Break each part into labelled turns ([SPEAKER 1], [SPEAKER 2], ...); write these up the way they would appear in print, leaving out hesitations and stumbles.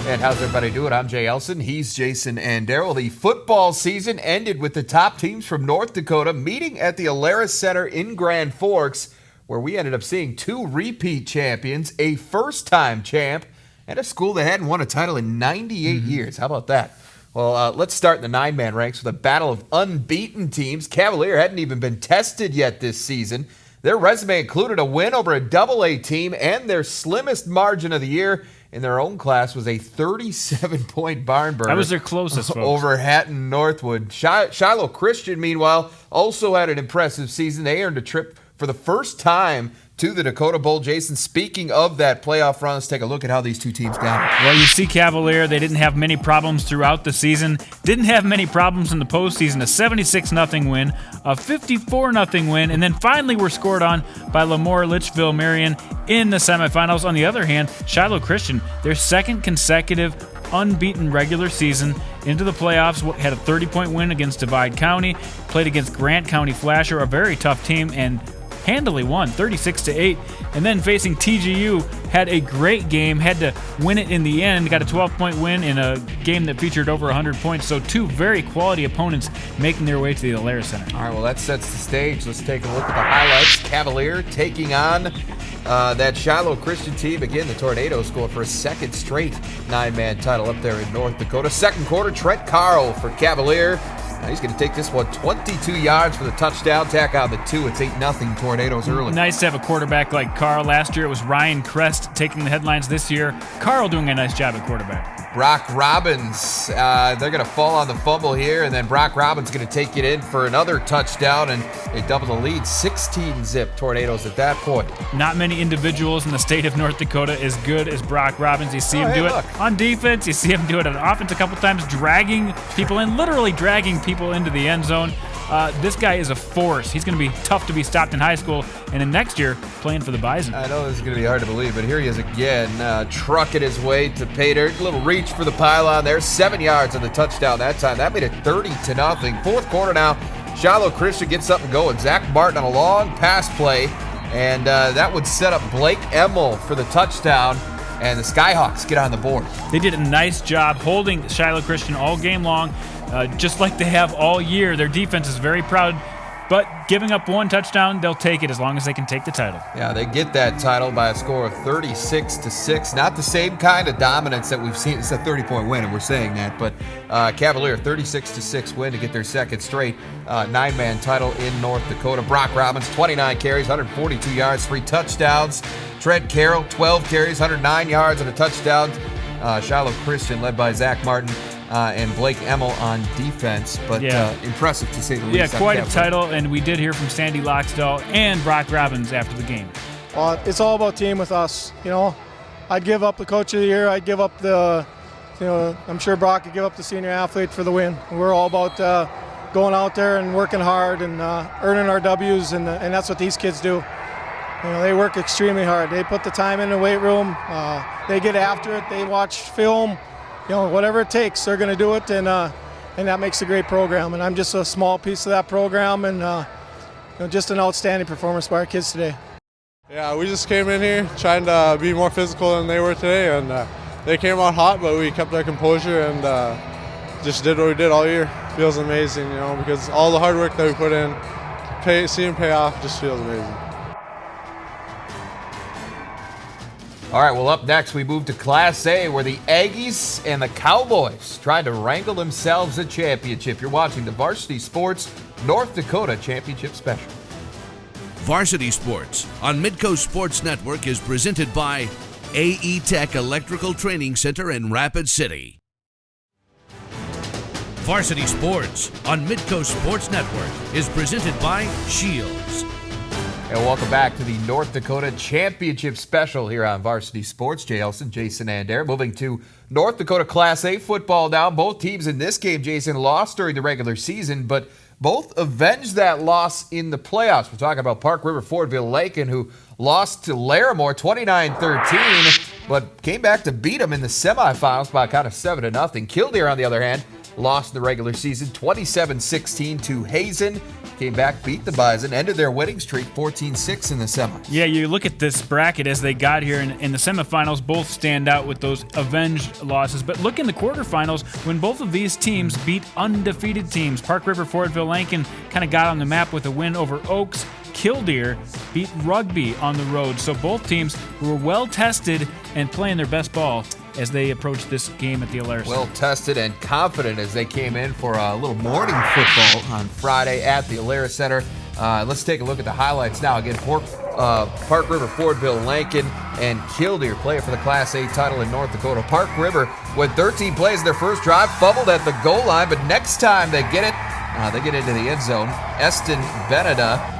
[SPEAKER 1] And how's everybody doing? I'm Jay Elson. He's Jason and Daryl. The football season ended with the top teams from North Dakota meeting at the Alerus Center in Grand Forks, where we ended up seeing two repeat champions, a first-time champ, and a school that hadn't won a title in 98 years. How about that? Well, let's start in the nine-man ranks with a battle of unbeaten teams. Cavalier hadn't even been tested yet this season. Their resume included a win over a Double-A team, and their slimmest margin of the year in their own class was a 37-point barn burner.
[SPEAKER 2] That was their closest, folks.
[SPEAKER 1] Over Hatton Northwood. Shiloh Christian, meanwhile, also had an impressive season. They earned a trip for the first time to the Dakota Bowl. Jason, speaking of that playoff run, let's take a look at how these two teams got it.
[SPEAKER 2] Well, you see Cavalier, they didn't have many problems throughout the season. Didn't have many problems in the postseason. A 76-0 win, a 54-0 win, and then finally were scored on by Lemoore Litchfield Marion in the semifinals. On the other hand, Shiloh Christian, their second consecutive unbeaten regular season into the playoffs, had a 30-point win against Divide County, played against Grant County Flasher, a very tough team, and handily won 36-8, and then facing TGU, had a great game, had to win it in the end, got a 12-point win in a game that featured over 100 points. So two very quality opponents making their way to the Alerus Center.
[SPEAKER 1] All right, well, that sets the stage. Let's take a look at the highlights. Cavalier taking on that Shiloh Christian team. Again, the Tornadoes scored for a second straight nine-man title up there in North Dakota. Second quarter, Trent Carl for Cavalier. Now he's going to take this one 22 yards for the touchdown. Tack out the two. It's 8-0 Tornadoes early.
[SPEAKER 2] Nice to have a quarterback like Carl. Last year it was Ryan Crest taking the headlines. This year, Carl doing a nice job at quarterback.
[SPEAKER 1] Brock Robbins, they're going to fall on the fumble here, and then Brock Robbins going to take it in for another touchdown, and they double the lead. 16-zip Tornadoes at that point.
[SPEAKER 2] Not many individuals in the state of North Dakota as good as Brock Robbins. You see him do it on defense. You see him do it on offense a couple times, dragging people in, literally dragging people into the end zone. This guy is a force. He's going to be tough to be stopped in high school, and then next year playing for the Bison.
[SPEAKER 1] I know this is going to be hard to believe, but here he is again, trucking his way to pay dirt. Little reach for the pylon there. 7 yards on the touchdown that time. That made it 30-0. Fourth quarter now. Shiloh Christian gets up and going. Zach Martin on a long pass play, and that would set up Blake Emmel for the touchdown. And the Skyhawks get on the board.
[SPEAKER 2] They did a nice job holding Shiloh Christian all game long, just like they have all year. Their defense is very proud, but giving up one touchdown, they'll take it as long as they can take the title.
[SPEAKER 1] Yeah, they get that title by a score of 36-6. Not the same kind of dominance that we've seen. It's a 30-point win, and we're saying that. But Cavalier, 36-6 win to get their second straight nine-man title in North Dakota. Brock Robbins, 29 carries, 142 yards, 3 touchdowns. Trent Carroll, 12 carries, 109 yards and a touchdown. Shiloh Christian led by Zach Martin and Blake Emmel on defense, but impressive to say the least.
[SPEAKER 2] Yeah, quite a title, and we did hear from Sandy Loxdell and Brock Robbins after the game.
[SPEAKER 3] It's all about team with us. You know, I'd give up the coach of the year. I'd give up I'm sure Brock could give up the senior athlete for the win. We're all about going out there and working hard and earning our W's, and that's what these kids do. You know, they work extremely hard. They put the time in the weight room. They get after it. They watch film. You know, whatever it takes, they're going to do it, and that makes a great program. And I'm just a small piece of that program, and just an outstanding performance by our kids today.
[SPEAKER 4] Yeah, we just came in here trying to be more physical than they were today, and they came out hot, but we kept our composure and just did what we did all year. Feels amazing, you know, because all the hard work that we put in, seeing pay off, just feels amazing.
[SPEAKER 1] All right, well, up next, we move to Class A, where the Aggies and the Cowboys tried to wrangle themselves a championship. You're watching the Varsity Sports North Dakota Championship Special.
[SPEAKER 5] Varsity Sports on Midco Sports Network is presented by AE Tech Electrical Training Center in Rapid City. Varsity Sports on Midco Sports Network is presented by Shields.
[SPEAKER 1] And welcome back to the North Dakota Championship Special here on Varsity Sports. Jay Elson, Jason Adair. Moving to North Dakota Class A football now. Both teams in this game, Jason, lost during the regular season, but both avenged that loss in the playoffs. We're talking about Park River Fordville Lakin, who lost to Larimore 29-13, but came back to beat them in the semifinals by a count of 7-0. Killdeer, on the other hand, lost in the regular season 27-16 to Hazen. came back, beat the Bison, ended their winning streak 14-6 in the semis.
[SPEAKER 2] Yeah, you look at this bracket as they got here in the semifinals, both stand out with those avenged losses. But look in the quarterfinals when both of these teams beat undefeated teams. Park River Fordville Lankin kind of got on the map with a win over Oaks. Killdeer beat Rugby on the road. So both teams were well tested and playing their best ball as they approached this game at the Alara.
[SPEAKER 1] Well tested and confident as they came in for a little morning football on Friday at the Alara Center. Let's take a look at the highlights now. Again, Park River, Fordville, Lankin, and Killdeer play for the Class A title in North Dakota. Park River, with 13 plays in their first drive, fumbled at the goal line, but next time they get it, they get into the end zone. Eston Beneda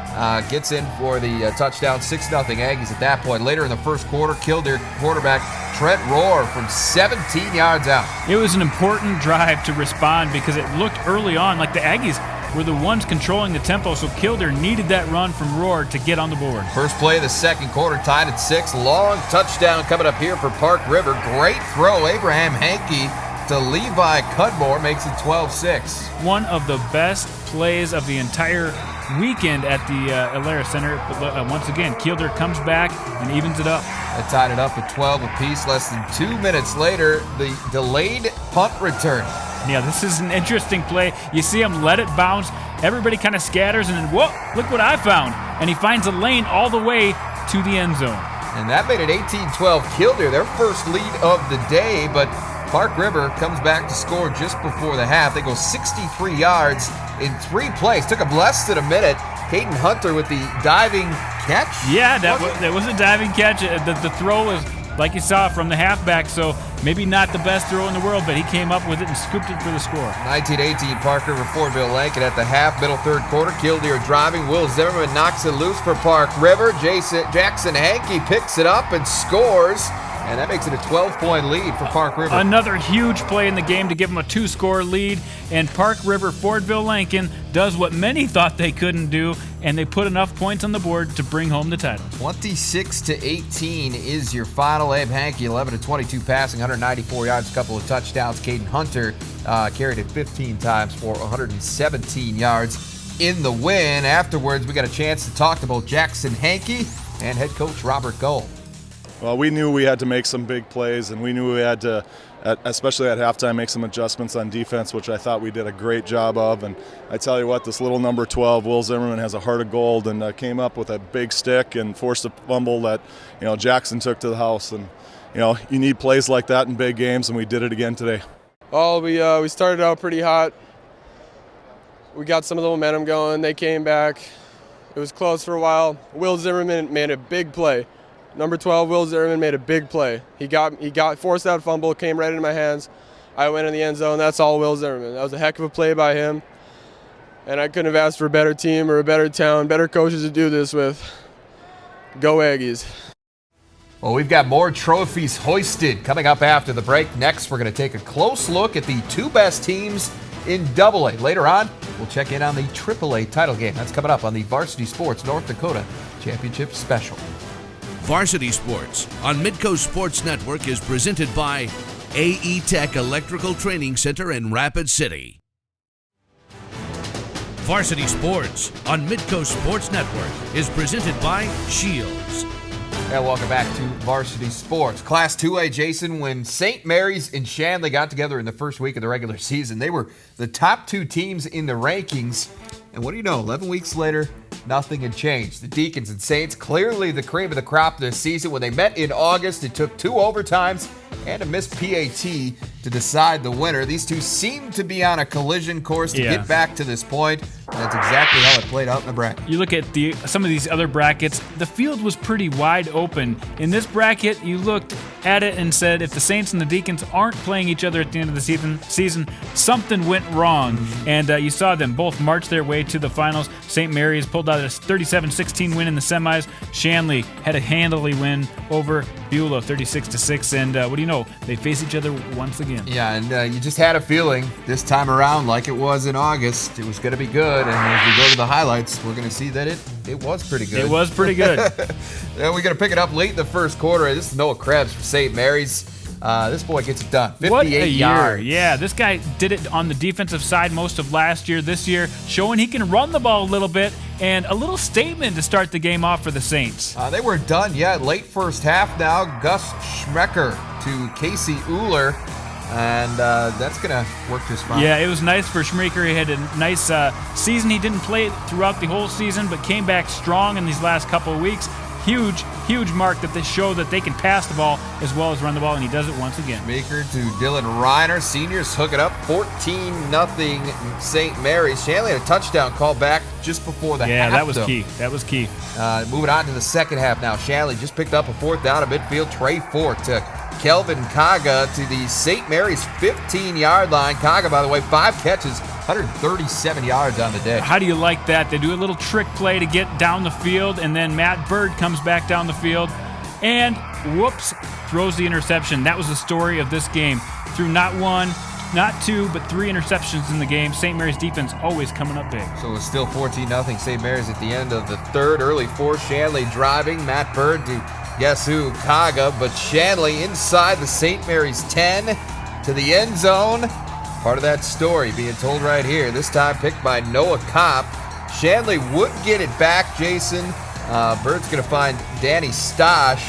[SPEAKER 1] gets in for the touchdown, 6-0 Aggies at that point. Later in the first quarter, Killdeer quarterback Trent Rohr from 17 yards out.
[SPEAKER 2] It was an important drive to respond because it looked early on like the Aggies were the ones controlling the tempo, so Killdeer needed that run from Rohr to get on the board.
[SPEAKER 1] First play of the second quarter, tied at 6. Long touchdown coming up here for Park River. Great throw, Abraham Hankey to Levi Cudmore, makes it 12-6.
[SPEAKER 2] One of the best plays of the entire weekend at the Alara Center. But once again, Killdeer comes back and evens it up.
[SPEAKER 1] They tied it up at 12 apiece. Less than 2 minutes later, the delayed punt return.
[SPEAKER 2] Yeah, this is an interesting play. You see him let it bounce. Everybody kind of scatters, and then, whoa, look what I found. And he finds a lane all the way to the end zone.
[SPEAKER 1] And that made it 18-12 Killdeer, their first lead of the day, but Park River comes back to score just before the half. They go 63 yards in 3 plays. Took them less than a minute. Caden Hunter with the diving catch.
[SPEAKER 2] Yeah, that was a diving catch. The throw was, like you saw, from the halfback, so maybe not the best throw in the world, but he came up with it and scooped it for the score.
[SPEAKER 1] 19-18 Park River Fordville Lankin at the half, middle third quarter. Killdeer driving. Will Zimmerman knocks it loose for Park River. Jackson Hankey picks it up and scores. And that makes it a 12-point lead for Park River.
[SPEAKER 2] Another huge play in the game to give them a 2-score lead. And Park River Fordville Lankin does what many thought they couldn't do, and they put enough points on the board to bring home the title.
[SPEAKER 1] 26-18 is your final. Abe Hankey, 11-22 passing, 194 yards, a couple of touchdowns. Caden Hunter carried it 15 times for 117 yards in the win. Afterwards, we got a chance to talk to both Jackson Hankey and head coach Robert Gold.
[SPEAKER 6] Well, we knew we had to make some big plays, and we knew we had to, especially at halftime, make some adjustments on defense, which I thought we did a great job of. And I tell you what, this little number 12, Will Zimmerman, has a heart of gold and came up with a big stick and forced a fumble that, Jackson took to the house. And, you need plays like that in big games, and we did it again today.
[SPEAKER 7] Well, we started out pretty hot. We got some of the momentum going. They came back. It was close for a while. Will Zimmerman made a big play. Number 12, Will Zimmerman, made a big play. He forced that fumble, came right into my hands. I went in the end zone. That's all Will Zimmerman. That was a heck of a play by him. And I couldn't have asked for a better team or a better town, better coaches to do this with. Go Aggies.
[SPEAKER 1] Well, we've got more trophies hoisted coming up after the break. Next, we're going to take a close look at the 2 best teams in AA. Later on, we'll check in on the AAA title game. That's coming up on the Varsity Sports North Dakota Championship Special.
[SPEAKER 5] Varsity Sports on Midco Sports Network is presented by AE Tech Electrical Training Center in Rapid City. Varsity Sports on Midco Sports Network is presented by Shields.
[SPEAKER 1] And welcome back to Varsity Sports. Class 2A, Jason, when St. Mary's and Shanley got together in the first week of the regular season, they were the top 2 teams in the rankings. And what do you know, 11 weeks later, nothing had changed. The Deacons and Saints, clearly the cream of the crop this season. When they met in August, it took 2 overtimes and a missed PAT to decide the winner. These two seem to be on a collision course to get back to this point. And that's exactly how it played out in the bracket.
[SPEAKER 2] You look at some of these other brackets, the field was pretty wide open. In this bracket, you looked at it and said, if the Saints and the Deacons aren't playing each other at the end of the season, something went wrong. And you saw them both march their way to the finals. St. Mary's pulled out a 37-16 win in the semis. Shanley had a handily win over Beulah, 36-6. And what do you know? They face each other once again.
[SPEAKER 1] Yeah, and you just had a feeling this time around, like it was in August, it was going to be good. And as we go to the highlights, we're going to see that it was pretty good.
[SPEAKER 2] It was pretty good.
[SPEAKER 1] And we're going to pick it up late in the first quarter. This is Noah Krebs for St. Mary's. This boy gets it done. 58
[SPEAKER 2] what a
[SPEAKER 1] yards.
[SPEAKER 2] year. Yeah, this guy did it on the defensive side most of last year. This year, showing he can run the ball a little bit, and a little statement to start the game off for the Saints.
[SPEAKER 1] They weren't done yet. Late first half now. Gus Schmecker to Casey Uhler. And that's going to work just fine.
[SPEAKER 2] Yeah, it was nice for Schmecker. He had a nice season. He didn't play throughout the whole season, but came back strong in these last couple of weeks. Huge mark that they show that they can pass the ball as well as run the ball, and he does it once again.
[SPEAKER 1] Schmecker to Dylan Reiner. Seniors hook it up 14-0 St. Mary's. Shanley had a touchdown call back just before the half.
[SPEAKER 2] Yeah, that was key. That was key.
[SPEAKER 1] Moving on to the second half now. Shanley just picked up a fourth down at midfield. Trey Fort to Kelvin Kaga to the St. Mary's 15-yard line. Kaga, by the way, 5 catches, 137 yards on the day.
[SPEAKER 2] How do you like that? They do a little trick play to get down the field, and then Matt Bird comes back down the field and, whoops, throws the interception. That was the story of this game. Threw not 1, not 2, but 3 interceptions in the game. St. Mary's defense always coming up big.
[SPEAKER 1] So it's still 14-0 St. Mary's at the end of the third. Early fourth, Shanley driving. Matt Bird to guess who? Kaga, but Shanley inside the St. Mary's 10 to the end zone. Part of that story being told right here. This time picked by Noah Kopp. Shanley would get it back, Jason. Bird's going to find Danny Stosh.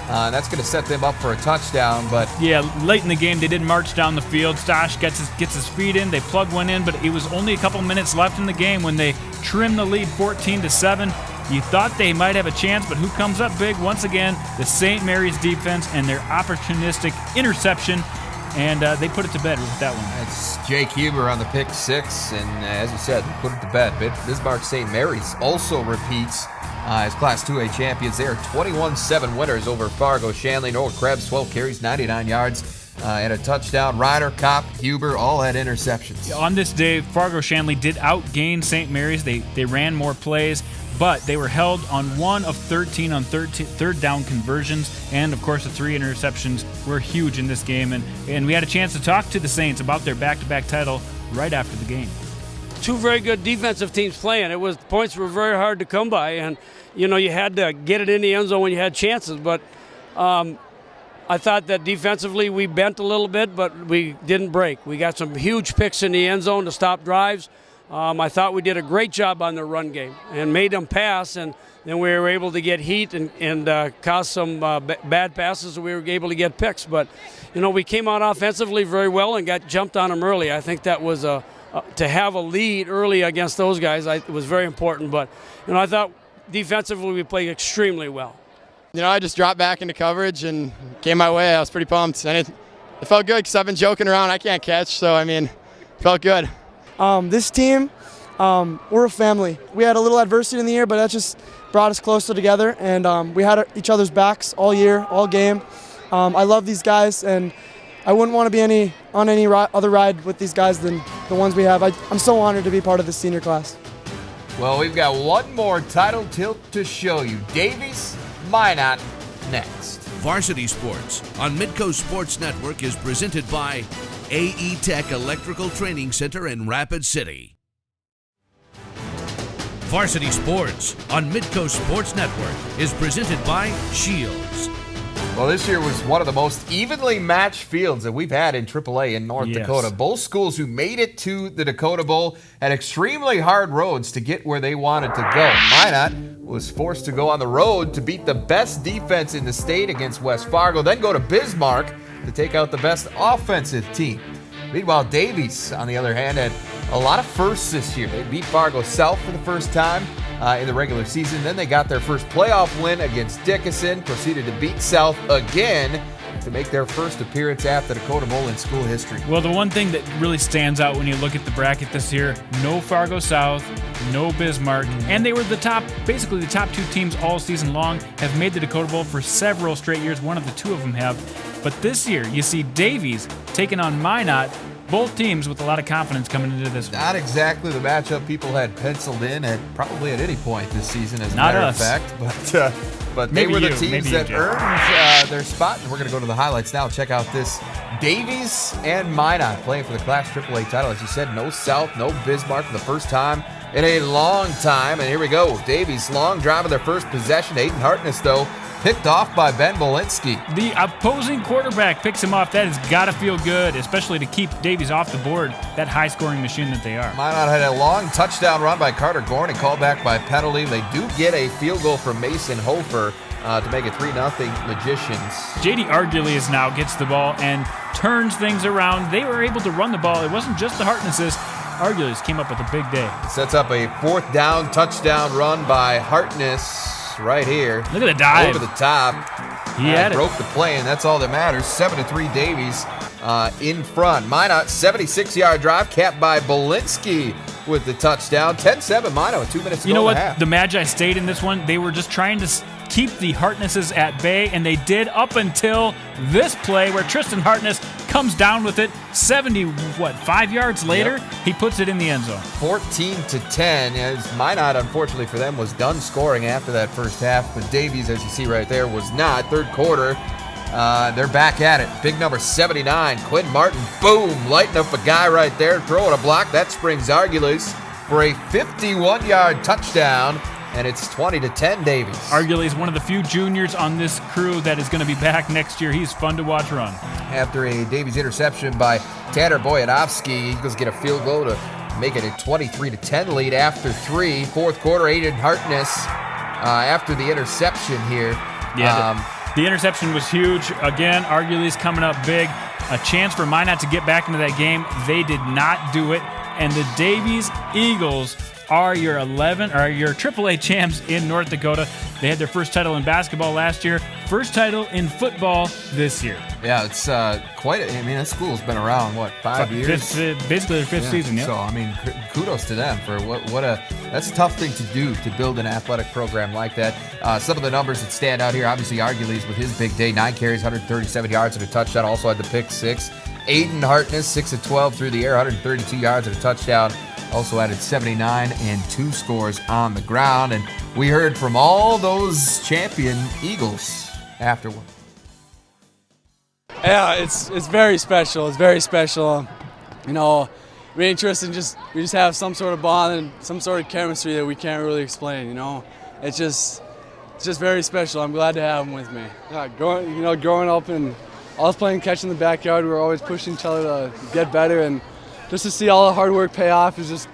[SPEAKER 1] And that's going to set them up for a touchdown. But
[SPEAKER 2] yeah, late in the game, they did march down the field. Stosh gets his feet in. They plug one in, but it was only a couple minutes left in the game when they trimmed the lead 14-7. You thought they might have a chance, but who comes up big once again? The St. Mary's defense and their opportunistic interception, and they put it to bed with that one.
[SPEAKER 1] It's Jake Huber on the pick six, and as you said, put it to bed. Bismarck St. Mary's also repeats as Class 2A champions. They are 21-7 winners over Fargo Shanley. Noah Krebs, 12 carries, 99 yards. And a touchdown. Ryder, Kopp, Huber all had interceptions.
[SPEAKER 2] On this day, Fargo Shanley did outgain St. Mary's. They ran more plays, but they were held on 1 of 13 on third down conversions. And, of course, the 3 interceptions were huge in this game. And we had a chance to talk to the Saints about their back-to-back title right after the game.
[SPEAKER 8] 2 very good defensive teams playing. Points were very hard to come by, and you had to get it in the end zone when you had chances. But I thought that defensively we bent a little bit, but we didn't break. We got some huge picks in the end zone to stop drives. I thought we did a great job on the run game and made them pass, and then we were able to get heat and cause some bad passes, and we were able to get picks. But we came out offensively very well and got jumped on them early. I think that was to have a lead early against those guys. It was very important. But I thought defensively we played extremely well.
[SPEAKER 9] I just dropped back into coverage and came my way. I was pretty pumped. And it felt good because I've been joking around. I can't catch, so, it felt good.
[SPEAKER 10] This team, we're a family. We had a little adversity in the year, but that just brought us closer together. And we had each other's backs all year, all game. I love these guys, and I wouldn't want to be on any other ride with these guys than the ones we have. I'm so honored to be part of the senior class.
[SPEAKER 1] Well, we've got one more title tilt to show you. Davies, Minot, next.
[SPEAKER 5] Varsity Sports on Midco Sports Network is presented by AE Tech Electrical Training Center in Rapid City. Varsity Sports on Midco Sports Network is presented by Shields.
[SPEAKER 1] Well, this year was one of the most evenly matched fields that we've had in AAA in North Dakota. Both schools who made it to the Dakota Bowl had extremely hard roads to get where they wanted to go. Minot was forced to go on the road to beat the best defense in the state against West Fargo, then go to Bismarck to take out the best offensive team. Meanwhile, Davies, on the other hand, had a lot of firsts this year. They beat Fargo South for the first time in the regular season. Then they got their first playoff win against Dickinson, proceeded to beat South again to make their first appearance at the Dakota Bowl in school history.
[SPEAKER 2] Well, the one thing that really stands out when you look at the bracket this year, no Fargo South, no Bismarck, and they were basically the top 2 teams all season long, have made the Dakota Bowl for several straight years. One of the 2 of them have. But this year, you see Davies taking on Minot, both teams with a lot of confidence coming into this one.
[SPEAKER 1] Not exactly the matchup people had penciled in at probably at any point this season, as a
[SPEAKER 2] Not
[SPEAKER 1] matter
[SPEAKER 2] us.
[SPEAKER 1] of fact. But they
[SPEAKER 2] Maybe
[SPEAKER 1] were the
[SPEAKER 2] you,
[SPEAKER 1] teams that earned their spot. And we're going to go to the highlights now. Check out this. Davies and Minot playing for the Class AAA title. As you said, no South, no Bismarck for the first time in a long time. And here we go. Davies long drive of their first possession. Aiden Hartness, though, picked off by Ben Molinski.
[SPEAKER 2] The opposing quarterback picks him off. That has got to feel good, especially to keep Davies off the board, that high-scoring machine that they are.
[SPEAKER 1] Minot had a long touchdown run by Carter Gorn and called back by penalty. They do get a field goal from Mason Hofer to make it 3-0 Magicians.
[SPEAKER 2] J.D. Arguelles now gets the ball and turns things around. They were able to run the ball. It wasn't just the Hartnesses. Arguelles came up with a big day.
[SPEAKER 1] Sets up a 4th down touchdown run by Hartness right here.
[SPEAKER 2] Look at the dive.
[SPEAKER 1] Over the top.
[SPEAKER 2] He had
[SPEAKER 1] broke the play, and that's all that matters. 7-3 Davies in front. Minot, 76-yard drive, capped by Bolinski with the touchdown. 10-7 Minot with 2 minutes to go.
[SPEAKER 2] You know what?
[SPEAKER 1] Half.
[SPEAKER 2] The Magi stayed in this one. They were just trying to keep the Hartnesses at bay, and they did up until this play where Tristan Hartness comes down with it 5 yards later.
[SPEAKER 1] Yep.
[SPEAKER 2] He puts it in the end zone.
[SPEAKER 1] 14-10. As Minot, unfortunately for them, was done scoring after that first half, but Davies, as you see right there, was not. Third quarter, they're back at it. Big number 79, Quinn Martin, boom, lighting up a guy right there, throwing a block. That springs Arguelles for a 51-yard touchdown. And it's 20-10 Davies.
[SPEAKER 2] Arguelles, one of the few juniors on this crew that is going to be back next year. He's fun to watch run.
[SPEAKER 1] After a Davies interception by Tanner Boyanovsky, Eagles get a field goal to make it a 23-10 lead after 3. Fourth quarter, Aiden Hartness after the interception here.
[SPEAKER 2] Yeah, the interception was huge. Again, Arguelles coming up big. A chance for Minot to get back into that game. They did not do it. And the Davies Eagles are your AAA champs in North Dakota. They had their first title in basketball last year, first title in football this year.
[SPEAKER 1] Yeah, it's that school's been around, 5 years?
[SPEAKER 2] Basically their fifth season, yeah.
[SPEAKER 1] So, kudos to them for that's a tough thing to do, to build an athletic program like that. Some of the numbers that stand out here, obviously Arguelles with his big day, 9 carries, 137 yards and a touchdown, also had the pick 6. Aiden Hartness, 6 of 12 through the air, 132 yards and a touchdown. Also added 79 and 2 scores on the ground. And we heard from all those champion Eagles afterward.
[SPEAKER 10] Yeah, it's very special. It's very special. Me and Tristan we just have some sort of bond and some sort of chemistry that we can't really explain. It's just very special. I'm glad to have him with me. Yeah, growing up and always playing catch in the backyard, we were always pushing each other to get better, and just to see all the hard work pay off is just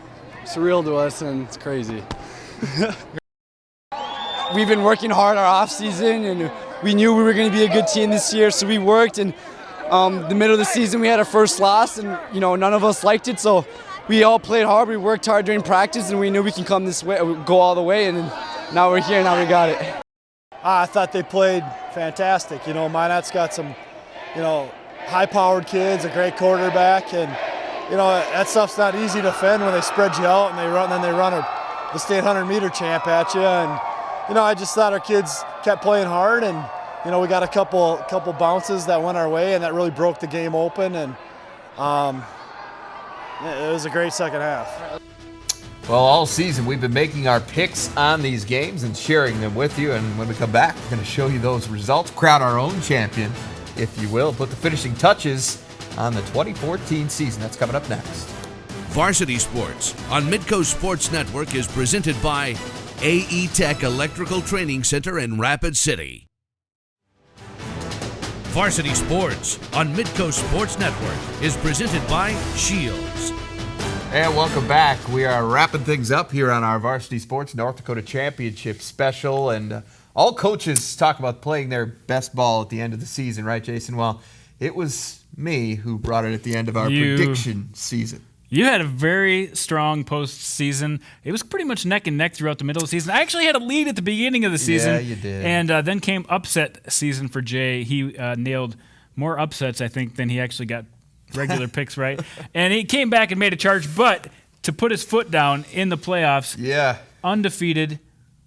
[SPEAKER 10] surreal to us, and it's crazy. We've been working hard our off season, and we knew we were going to be a good team this year, so we worked. And the middle of the season, we had our first loss, and none of us liked it. So we all played hard. We worked hard during practice, and we knew we can come this way, go all the way. And now we're here. Now we got it.
[SPEAKER 3] I thought they played fantastic. Minot's got some, high-powered kids, a great quarterback, and that stuff's not easy to defend when they spread you out and then they run the state 100-meter champ at you. And I just thought our kids kept playing hard, and we got a couple bounces that went our way, and that really broke the game open. And it was a great second half.
[SPEAKER 1] Well, all season we've been making our picks on these games and sharing them with you. And when we come back, we're going to show you those results, crown our own champion, if you will, put the finishing touches on the 2014 season. That's coming up next.
[SPEAKER 5] Varsity Sports on Midco Sports Network is presented by AE Tech Electrical Training Center in Rapid City. Varsity Sports on Midco Sports Network is presented by Shields.
[SPEAKER 1] And welcome back. We are wrapping things up here on our Varsity Sports North Dakota Championship special. And all coaches talk about playing their best ball at the end of the season, right, Jason? Well, it was me who brought it at the end of our prediction season.
[SPEAKER 2] You had a very strong postseason. It was pretty much neck and neck throughout the middle of the season. I actually had a lead at the beginning of the season.
[SPEAKER 1] Yeah, you did.
[SPEAKER 2] And then came upset season for Jay. He nailed more upsets, I think, than he actually got regular picks right. And he came back and made a charge, but to put his foot down in the playoffs, undefeated.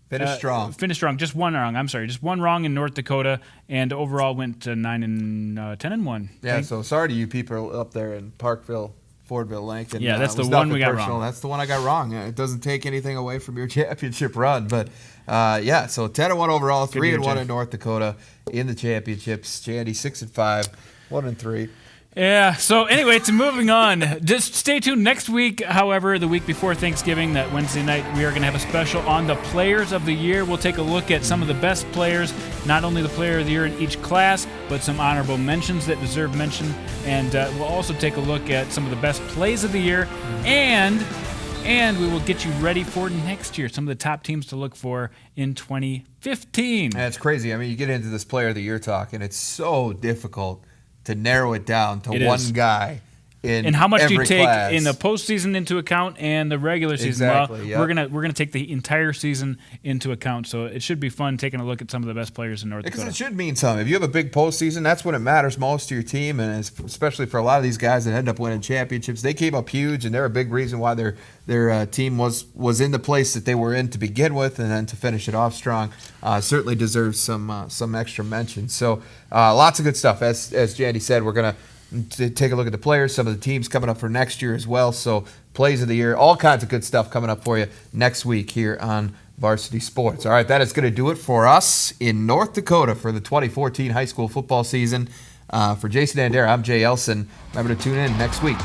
[SPEAKER 1] Finished strong.
[SPEAKER 2] Just one wrong. Just one wrong in North Dakota, and overall went to 10-1.
[SPEAKER 1] Yeah. So sorry to you people up there in Parkville, Fordville, Lincoln.
[SPEAKER 2] Yeah, that's the one we got wrong.
[SPEAKER 1] That's the one I got wrong. It doesn't take anything away from your championship run, but so 10-1 overall, 3-1 in North Dakota in the championships. Jandy 6-5, 1-3.
[SPEAKER 2] Yeah, so anyway, moving on. Just stay tuned next week. However, the week before Thanksgiving, that Wednesday night, we are going to have a special on the Players of the Year. We'll take a look at some of the best players, not only the Player of the Year in each class, but some honorable mentions that deserve mention. And we'll also take a look at some of the best plays of the year. And we will get you ready for next year, some of the top teams to look for in 2015.
[SPEAKER 1] That's crazy. I mean, you get into this Player of the Year talk, and it's so difficult to narrow it down to one guy in
[SPEAKER 2] and how much do you take
[SPEAKER 1] class.
[SPEAKER 2] In the postseason into account and the regular season?
[SPEAKER 1] Exactly,
[SPEAKER 2] well,
[SPEAKER 1] yep.
[SPEAKER 2] we're gonna take the entire season into account, so it should be fun taking a look at some of the best players in North Dakota.
[SPEAKER 1] Because it should mean something. If you have a big postseason, that's when it matters most to your team, and especially for a lot of these guys that end up winning championships. They came up huge, and they're a big reason why their team was in the place that they were in to begin with, and then to finish it off strong. Certainly deserves some extra mention. So lots of good stuff. As Jandy said, we're gonna take a look at the players, some of the teams coming up for next year as well. So plays of the year, all kinds of good stuff coming up for you next week here on Varsity Sports. All right, that is going to do it for us in North Dakota for the 2014 high school football season. For Jason and Adair, I'm Jay Elson. Remember to tune in next week.